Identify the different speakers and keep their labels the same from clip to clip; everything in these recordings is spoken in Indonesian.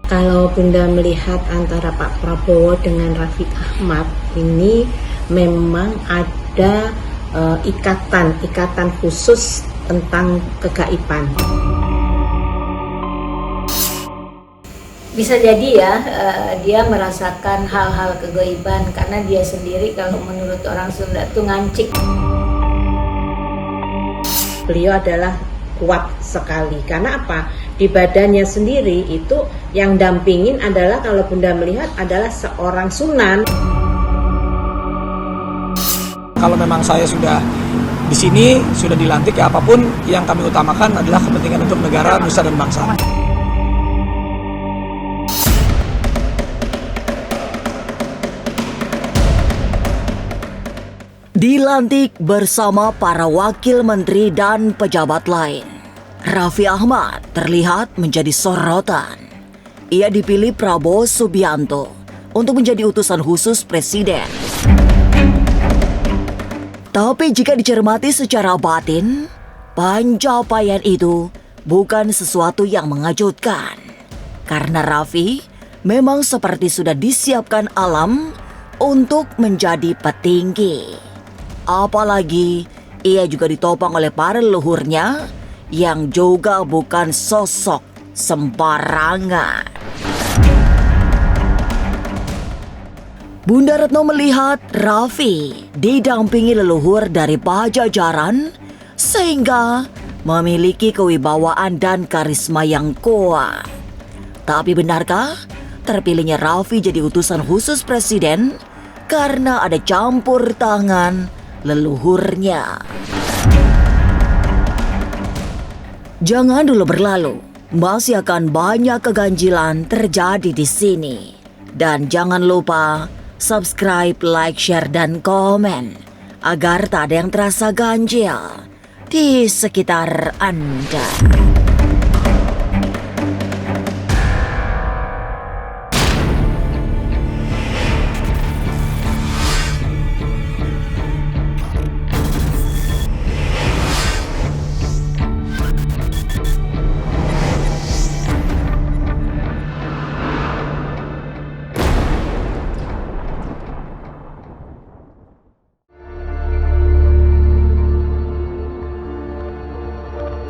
Speaker 1: Kalau Bunda melihat antara Pak Prabowo dengan Raffi Ahmad ini memang ada ikatan khusus tentang kegaiban.
Speaker 2: Bisa jadi ya, dia merasakan hal-hal kegaiban karena dia sendiri kalau menurut orang Sunda tuh ngancik.
Speaker 1: Beliau adalah kuat sekali. Karena apa? Di badannya sendiri itu yang dampingin adalah, kalau Bunda melihat, adalah seorang sunan.
Speaker 3: Kalau memang saya sudah di sini, sudah dilantik, ya apapun yang kami utamakan adalah kepentingan untuk negara, nusa dan bangsa.
Speaker 4: Dilantik bersama para wakil menteri dan pejabat lain, Raffi Ahmad terlihat menjadi sorotan. Ia dipilih Prabowo Subianto untuk menjadi utusan khusus presiden. Tapi jika dicermati secara batin, pencapaian itu bukan sesuatu yang mengejutkan. Karena Raffi memang seperti sudah disiapkan alam untuk menjadi petinggi. Apalagi ia juga ditopang oleh para leluhurnya yang juga bukan sosok sembarangan. Bunda Retno melihat Raffi didampingi leluhur dari Pajajaran sehingga memiliki kewibawaan dan karisma yang kuat. Tapi benarkah terpilihnya Raffi jadi utusan khusus presiden karena ada campur tangan leluhurnya? Jangan dulu berlalu, masih akan banyak keganjilan terjadi di sini. Dan jangan lupa subscribe, like, share, dan komen agar tak ada yang terasa ganjil di sekitar Anda.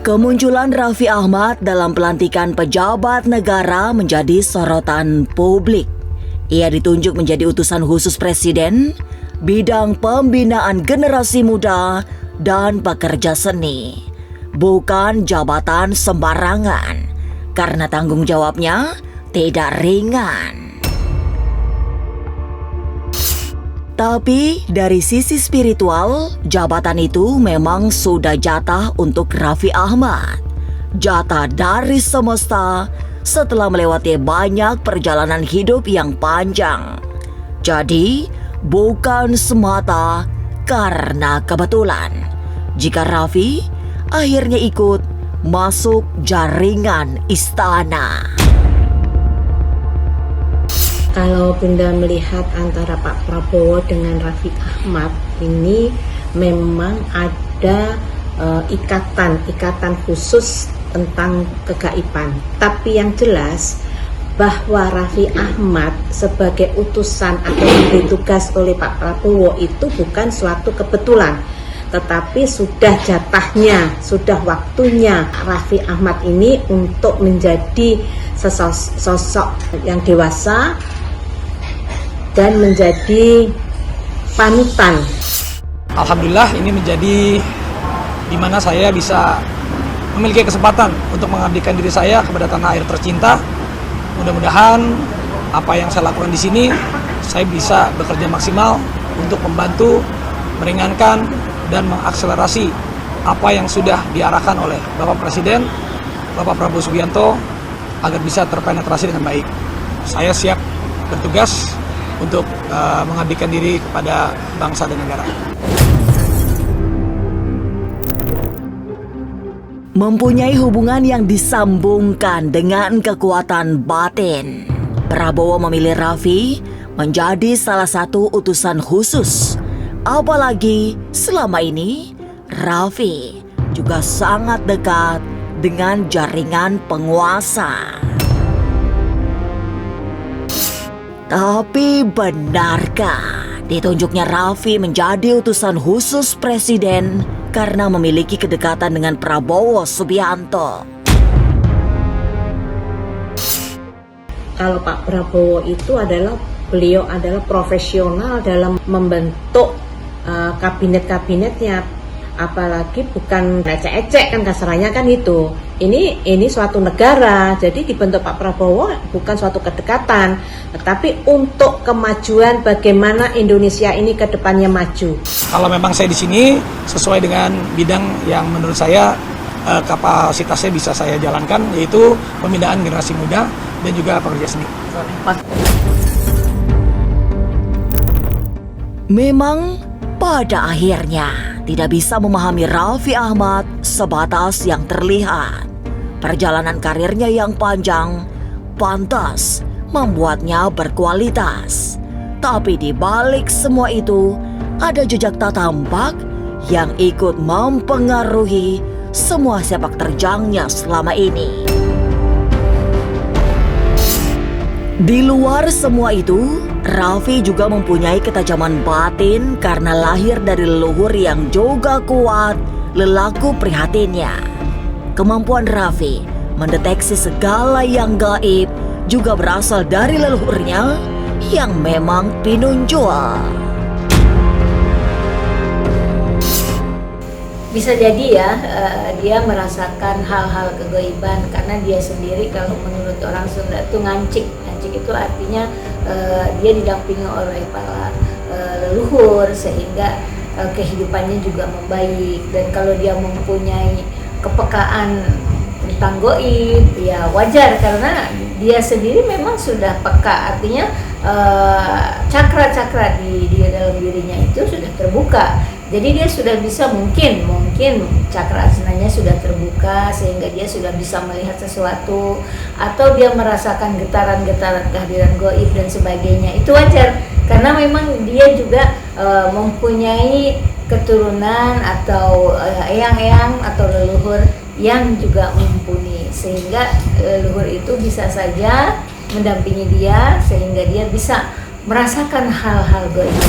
Speaker 4: Kemunculan Raffi Ahmad dalam pelantikan pejabat negara menjadi sorotan publik. Ia ditunjuk menjadi utusan khusus presiden, bidang pembinaan generasi muda dan pekerja seni. Bukan jabatan sembarangan, karena tanggung jawabnya tidak ringan. Tapi dari sisi spiritual, jabatan itu memang sudah jatah untuk Raffi Ahmad. Jatah dari semesta setelah melewati banyak perjalanan hidup yang panjang. Jadi, bukan semata karena kebetulan jika Raffi akhirnya ikut masuk jaringan istana.
Speaker 1: Kalau Bunda melihat antara Pak Prabowo dengan Raffi Ahmad ini memang ada ikatan khusus tentang kegaiban. Tapi yang jelas bahwa Raffi Ahmad sebagai utusan atau diberi tugas oleh Pak Prabowo itu bukan suatu kebetulan, tetapi sudah jatahnya, sudah waktunya Raffi Ahmad ini untuk menjadi sosok yang dewasa dan menjadi panutan.
Speaker 3: Alhamdulillah ini menjadi di mana saya bisa memiliki kesempatan untuk mengabdikan diri saya kepada tanah air tercinta. Mudah-mudahan apa yang saya lakukan di sini, saya bisa bekerja maksimal untuk membantu, meringankan, dan mengakselerasi apa yang sudah diarahkan oleh Bapak Presiden, Bapak Prabowo Subianto, agar bisa terpenetrasi dengan baik. Saya siap bertugas untuk mengabdikan diri kepada bangsa dan negara.
Speaker 4: Mempunyai hubungan yang disambungkan dengan kekuatan batin, Prabowo memilih Raffi menjadi salah satu utusan khusus. Apalagi selama ini Raffi juga sangat dekat dengan jaringan penguasa. Tapi benarkah ditunjuknya Raffi menjadi utusan khusus presiden karena memiliki kedekatan dengan Prabowo Subianto?
Speaker 1: Kalau Pak Prabowo itu beliau adalah profesional dalam membentuk kabinet-kabinetnya, apalagi bukan ecek-ecek kan kasarnya kan itu. Ini suatu negara, jadi dibentuk Pak Prabowo bukan suatu kedekatan, tetapi untuk kemajuan bagaimana Indonesia ini ke depannya maju.
Speaker 3: Kalau memang saya di sini sesuai dengan bidang yang menurut saya kapasitasnya bisa saya jalankan, yaitu pembinaan generasi muda dan juga pekerja seni.
Speaker 4: Memang pada akhirnya tidak bisa memahami Raffi Ahmad sebatas yang terlihat. Perjalanan karirnya yang panjang pantas membuatnya berkualitas. Tapi di balik semua itu ada jejak tak tampak yang ikut mempengaruhi semua sepak terjangnya selama ini. Di luar semua itu, Raffi juga mempunyai ketajaman batin karena lahir dari leluhur yang juga kuat lelaku prihatinnya. Kemampuan Raffi mendeteksi segala yang gaib juga berasal dari leluhurnya yang memang pinunjul.
Speaker 2: Bisa jadi ya, dia merasakan hal-hal kegaiban karena dia sendiri kalau menurut orang Sunda itu ngancik. Ngancik itu artinya dia didampingi oleh para leluhur sehingga kehidupannya juga membaik. Dan kalau dia mempunyai kepekaan tentang gaib, ya wajar karena dia sendiri memang sudah peka. Artinya cakra-cakra di dalam dirinya itu sudah terbuka. Jadi dia sudah bisa mungkin cakra asananya sudah terbuka sehingga dia sudah bisa melihat sesuatu atau dia merasakan getaran-getaran kehadiran gaib dan sebagainya. Itu wajar karena memang dia juga mempunyai keturunan atau eyang-eyang atau leluhur yang juga mumpuni sehingga leluhur itu bisa saja mendampingi dia sehingga dia bisa merasakan hal-hal gaib.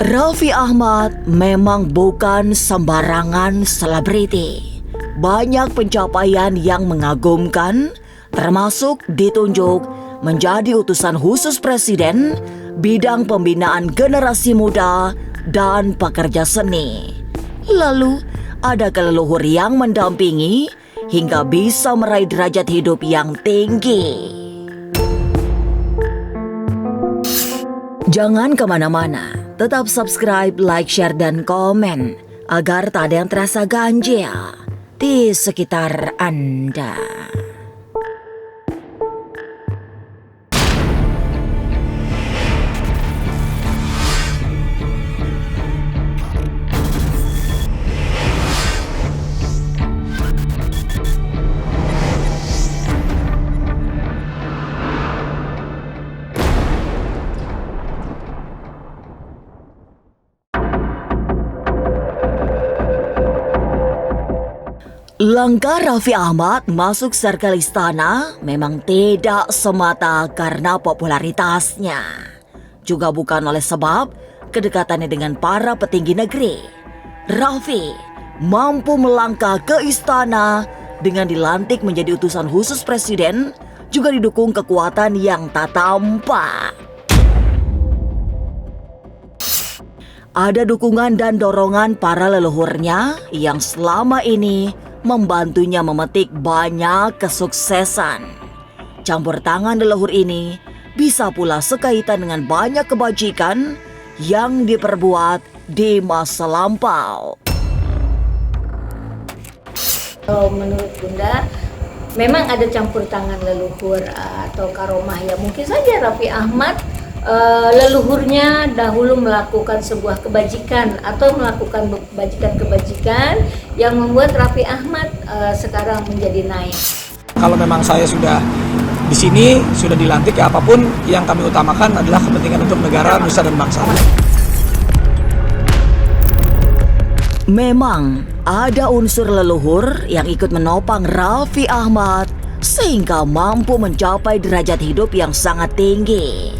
Speaker 4: Raffi Ahmad memang bukan sembarangan selebriti. Banyak pencapaian yang mengagumkan, termasuk ditunjuk menjadi utusan khusus presiden bidang pembinaan generasi muda dan pekerja seni. Lalu ada leluhur yang mendampingi hingga bisa meraih derajat hidup yang tinggi. Jangan kemana-mana. Tetap subscribe, like, share, dan komen agar tak ada yang terasa ganjil di sekitar Anda. Langkah Raffi Ahmad masuk serkal istana memang tidak semata karena popularitasnya, juga bukan oleh sebab kedekatannya dengan para petinggi negeri. Raffi mampu melangkah ke istana dengan dilantik menjadi utusan khusus presiden, juga didukung kekuatan yang tak tampak. Ada dukungan dan dorongan para leluhurnya yang selama ini membantunya memetik banyak kesuksesan. Campur tangan leluhur ini bisa pula sekaitan dengan banyak kebajikan yang diperbuat di masa lampau.
Speaker 2: Menurut Bunda, memang ada campur tangan leluhur atau karomah ya. Mungkin saja Raffi Ahmad leluhurnya dahulu melakukan sebuah kebajikan atau melakukan kebajikan-kebajikan yang membuat Raffi Ahmad sekarang menjadi naik.
Speaker 3: Kalau memang saya sudah di sini, sudah dilantik, ya apapun yang kami utamakan adalah kepentingan untuk negara, nusa dan bangsa.
Speaker 4: Memang ada unsur leluhur yang ikut menopang Raffi Ahmad sehingga mampu mencapai derajat hidup yang sangat tinggi.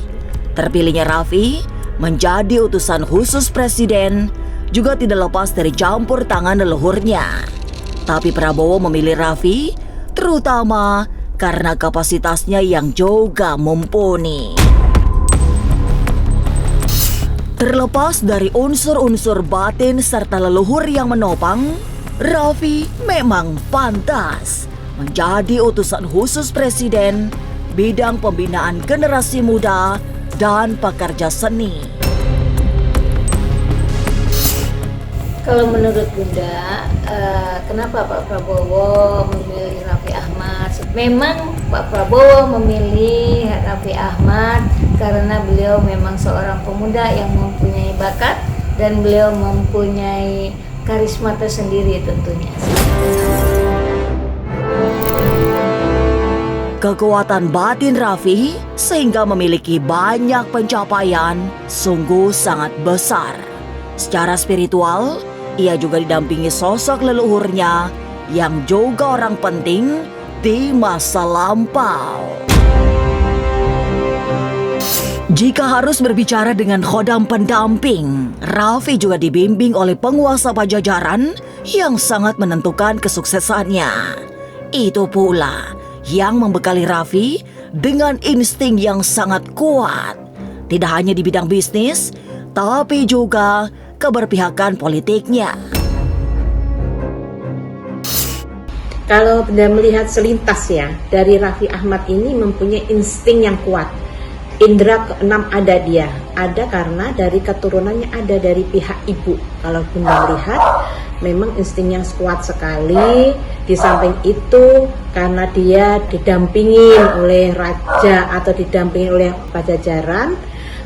Speaker 4: Terpilihnya Raffi menjadi utusan khusus presiden juga tidak lepas dari campur tangan leluhurnya. Tapi Prabowo memilih Raffi terutama karena kapasitasnya yang juga mumpuni. Terlepas dari unsur-unsur batin serta leluhur yang menopang, Raffi memang pantas menjadi utusan khusus presiden bidang pembinaan generasi muda dan pekerja seni.
Speaker 2: Kalau menurut Bunda, kenapa Pak Prabowo memilih Raffi Ahmad? Memang Pak Prabowo memilih Raffi Ahmad karena beliau memang seorang pemuda yang mempunyai bakat dan beliau mempunyai karisma tersendiri tentunya.
Speaker 4: Kekuatan batin Raffi sehingga memiliki banyak pencapaian sungguh sangat besar. Secara spiritual, ia juga didampingi sosok leluhurnya yang juga orang penting di masa lampau. Jika harus berbicara dengan khodam pendamping, Raffi juga dibimbing oleh penguasa Pajajaran yang sangat menentukan kesuksesannya. Itu pula yang membekali Raffi dengan insting yang sangat kuat, tidak hanya di bidang bisnis, tapi juga keberpihakan politiknya.
Speaker 1: Kalau Bunda melihat selintas ya, dari Raffi Ahmad ini mempunyai insting yang kuat. Indra keenam ada dia, ada karena dari keturunannya ada dari pihak ibu. Kalau Bunda melihat, memang insting yang kuat sekali. Di samping itu, karena dia didampingin oleh raja atau didampingin oleh Pajajaran,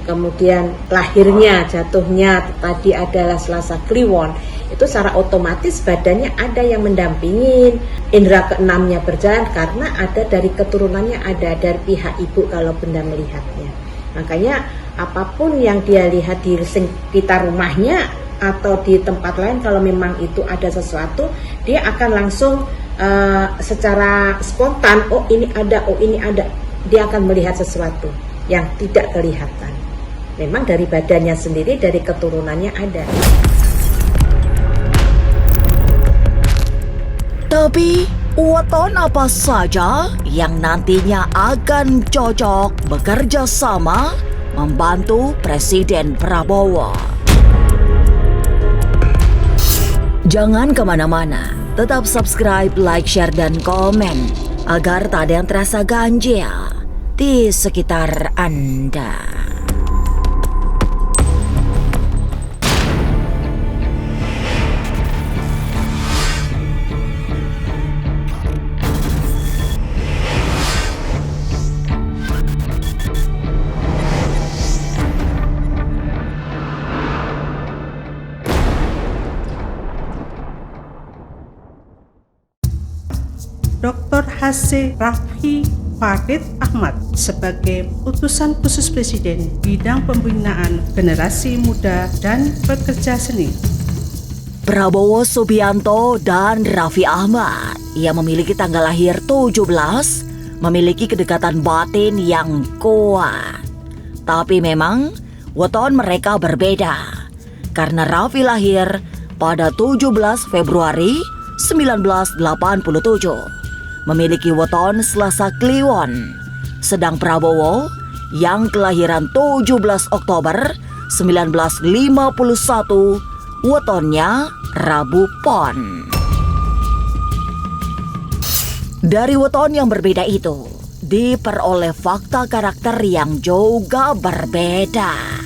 Speaker 1: kemudian lahirnya, jatuhnya tadi adalah Selasa Kliwon, itu secara otomatis badannya ada yang mendampingin. Indra keenamnya berjalan karena ada dari keturunannya, ada dari pihak ibu kalau Bunda melihatnya. Makanya apapun yang dia lihat di sekitar rumahnya atau di tempat lain, kalau memang itu ada sesuatu, dia akan langsung secara spontan, oh ini ada, dia akan melihat sesuatu yang tidak kelihatan. Memang dari badannya sendiri, dari keturunannya ada.
Speaker 4: Tapi, weton apa saja yang nantinya akan cocok bekerja sama membantu Presiden Prabowo? Jangan kemana-mana, tetap subscribe, like, share, dan komen agar tak ada yang terasa ganjil di sekitar Anda.
Speaker 5: Dr. H.C. Raffi Farid Ahmad sebagai utusan khusus Presiden bidang pembinaan generasi muda dan pekerja seni.
Speaker 4: Prabowo Subianto dan Raffi Ahmad yang memiliki tanggal lahir 17 memiliki kedekatan batin yang kuat. Tapi memang weton mereka berbeda karena Raffi lahir pada 17 Februari 1987, memiliki weton Selasa Kliwon, sedang Prabowo yang kelahiran 17 Oktober 1951 wetonnya Rabu Pon. Dari weton yang berbeda itu diperoleh fakta karakter yang juga berbeda.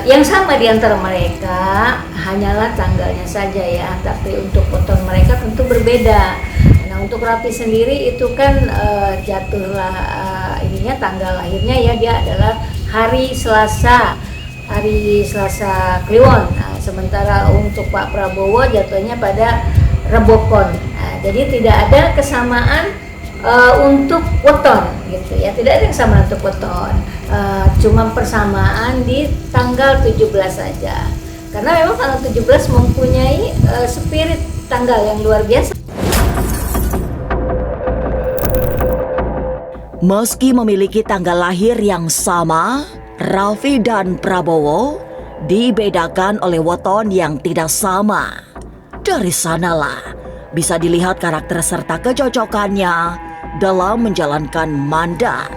Speaker 2: Yang sama di antara mereka hanyalah tanggalnya saja ya, tapi untuk weton mereka tentu berbeda. Nah, untuk Raffi sendiri itu kan jatuhlah ininya tanggal lahirnya ya, dia adalah hari Selasa Kliwon. Nah, sementara untuk Pak Prabowo jatuhnya pada Rebo Pon. Nah, jadi tidak ada kesamaan untuk weton gitu ya, tidak ada kesamaan untuk weton, cuma persamaan di tanggal 17 saja, karena memang tanggal 17 mempunyai spirit tanggal yang luar biasa.
Speaker 4: Meski memiliki tanggal lahir yang sama, Raffi dan Prabowo dibedakan oleh weton yang tidak sama. Dari sanalah bisa dilihat karakter serta kecocokannya dalam menjalankan mandat.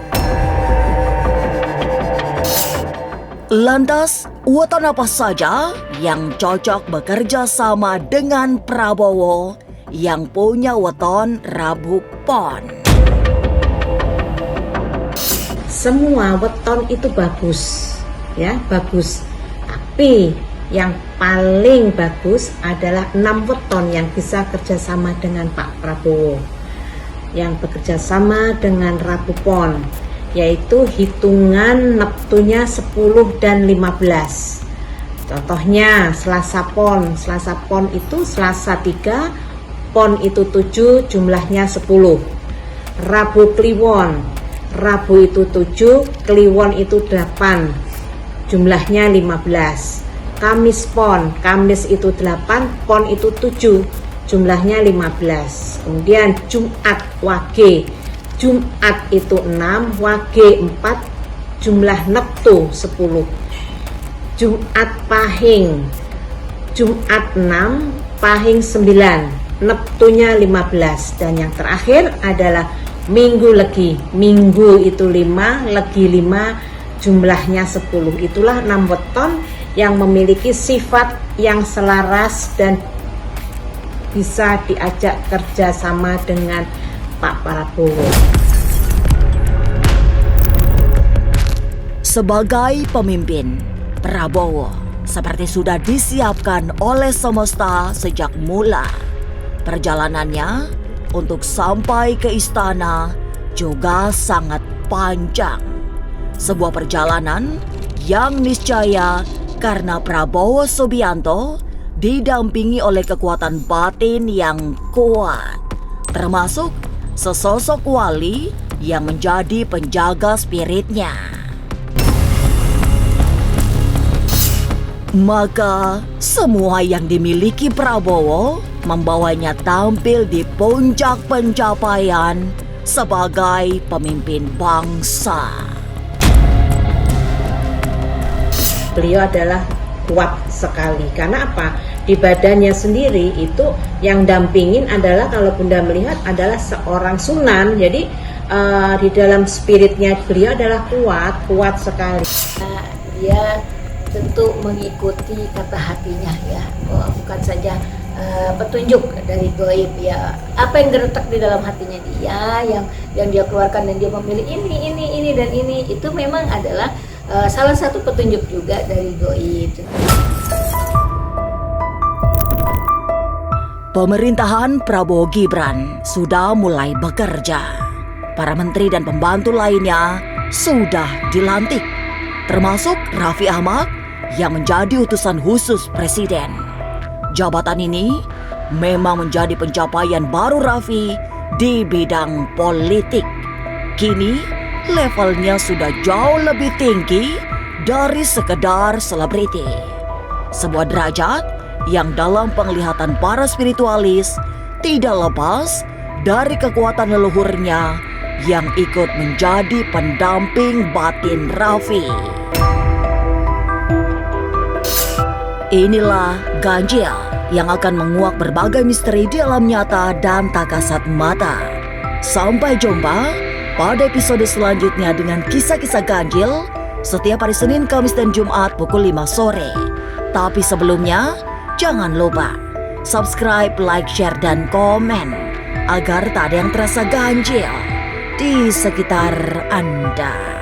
Speaker 4: Lantas, weton apa saja yang cocok bekerja sama dengan Prabowo yang punya weton Rabu Pon?
Speaker 1: Semua weton itu bagus, ya bagus. Tapi yang paling bagus adalah 6 weton yang bisa kerjasama dengan Pak Prabowo, yang bekerja sama dengan Rabu Pon, yaitu hitungan neptunya 10 dan 15. Contohnya Selasa Pon itu Selasa 3, Pon itu 7, jumlahnya 10. Rabu Kliwon, Rabu itu 7, Kliwon itu 8, jumlahnya 15. Kamis Pon, Kamis itu 8, Pon itu 7, jumlahnya 15. Kemudian Jumat Wage, Jumat itu 6, Wage 4, jumlah neptu 10. Jumat Pahing, Jumat 6, Pahing 9, neptunya 15. Dan yang terakhir adalah Minggu Legi, Minggu itu 5, Legi 5, jumlahnya 10. Itulah 6 weton yang memiliki sifat yang selaras dan bisa diajak kerjasama dengan Pak Prabowo.
Speaker 4: Sebagai pemimpin, Prabowo seperti sudah disiapkan oleh semesta sejak mula. Perjalanannya untuk sampai ke istana juga sangat panjang. Sebuah perjalanan yang niscaya karena Prabowo Subianto didampingi oleh kekuatan batin yang kuat, termasuk sesosok wali yang menjadi penjaga spiritnya. Maka semua yang dimiliki Prabowo membawanya tampil di puncak pencapaian sebagai pemimpin bangsa.
Speaker 1: Beliau adalah kuat sekali. Karena apa? Di badannya sendiri itu yang dampingin adalah, kalau Bunda melihat, adalah seorang sunan. Jadi di dalam spiritnya beliau adalah kuat sekali.
Speaker 2: Dia tentu mengikuti kata hatinya, ya, bukan saja petunjuk dari gaib, ya. Apa yang terletak di dalam hatinya dia, yang dia keluarkan dan dia memilih ini dan ini, itu memang adalah salah satu petunjuk juga dari gaib.
Speaker 4: Pemerintahan Prabowo Gibran sudah mulai bekerja. Para menteri dan pembantu lainnya sudah dilantik, termasuk Raffi Ahmad yang menjadi utusan khusus Presiden. Jabatan ini memang menjadi pencapaian baru Raffi di bidang politik. Kini levelnya sudah jauh lebih tinggi dari sekedar selebriti. Sebuah derajat yang dalam penglihatan para spiritualis tidak lepas dari kekuatan leluhurnya yang ikut menjadi pendamping batin Raffi. Inilah ganjil yang akan menguak berbagai misteri di alam nyata dan tak kasat mata. Sampai jumpa pada episode selanjutnya dengan kisah-kisah ganjil setiap hari Senin, Kamis, dan Jumat pukul 5 sore. Tapi sebelumnya, jangan lupa subscribe, like, share, dan komen agar tak ada yang terasa ganjil di sekitar Anda.